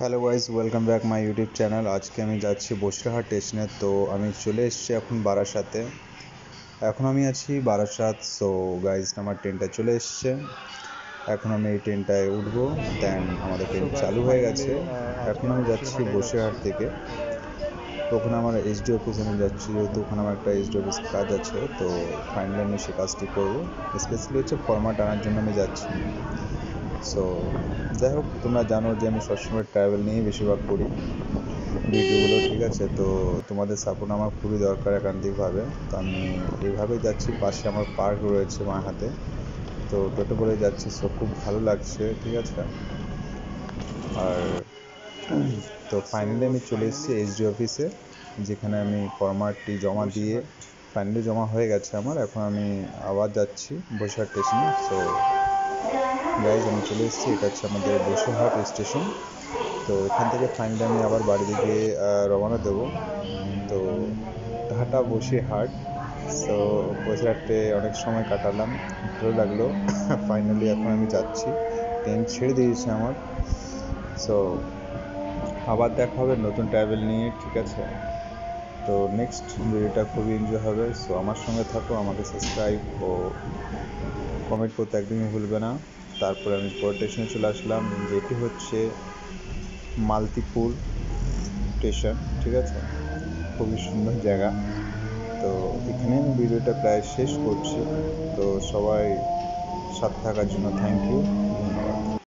Hello guys, welcome back my YouTube channel. আজকে আমি যাচ্ছি বসিরহাট স্টেশনে। তো আমি চলে এসেছি এখন বারাসাতে। এখন আমি আছি বারাসাত। সো গাইস, আমার ট্রেনটা চলে এসছে। এখন আমি এই ট্রেনটায় উঠবো। দেন আমাদের ট্রেন চালু হয়ে গেছে। এখন আমি যাচ্ছি বসিরহাট থেকে। ওখানে আমার এসডি অফিস আমি যাচ্ছি, যেহেতু ওখানে আমার একটা এসডি অফিস কাজ আছে। তো ফাইনালি আমি সে কাজটি করবো। স্পেশালি হচ্ছে ফর্মাট আনার জন্য আমি যাচ্ছি। সো যাই হোক, তোমরা জানো যে আমি সবসময় ট্রাভেল নিয়েই বেশিরভাগ করি ভিডিওগুলো, ঠিক আছে? তো তোমাদের সাপোর্ট আমার খুবই দরকার একান্তিকভাবে। তো আমি এইভাবেই যাচ্ছি, পাশে আমার পার্ক রয়েছে বাঁ হাতে। তো টোটো করে যাচ্ছি, সো খুব ভালো লাগছে, ঠিক আছে? আর তো ফাইনালি আমি চলে এসেছি এসডি অফিসে, যেখানে আমি ফরম্যাটটি জমা দিয়ে ফাইনালি জমা হয়ে গেছে আমার। এখন আমি আবার যাচ্ছি বসিরহাট স্টেশনে। সো গাইজ, আমি চলে এসেছি। এটা হচ্ছে আমাদের বসিরহাট স্টেশন। তো এখান থেকে ফাইনালি আমি আবার বাড়ি দিকে রওনা দেবো। তো ঢাটা বসিরহাট। সো বসিরহাটে অনেক সময় কাটালাম, ভালো লাগলো। ফাইনালি এখন আমি যাচ্ছি, ট্রেন ছেড়ে দিয়েছে আমার। সো আবার দেখা হবে নতুন ট্রাভেল নিয়ে, ঠিক আছে? তো নেক্সট ভিডিওটা খুবই এনজয় হবে। সো আমার সঙ্গে থাকো, আমাকে সাবস্ক্রাইব ও কমেন্ট করতে একদমই ভুলবে না। তারপরে আমি পরের স্টেশনে চলে আসলাম, যেটি হচ্ছে মালতীপুর স্টেশন, ঠিক আছে? খুবই সুন্দর জায়গা। তো এখানে আমি ভিডিওটা প্রায় শেষ করছি। তো সবাই সাথে থাকার জন্য থ্যাংক ইউ।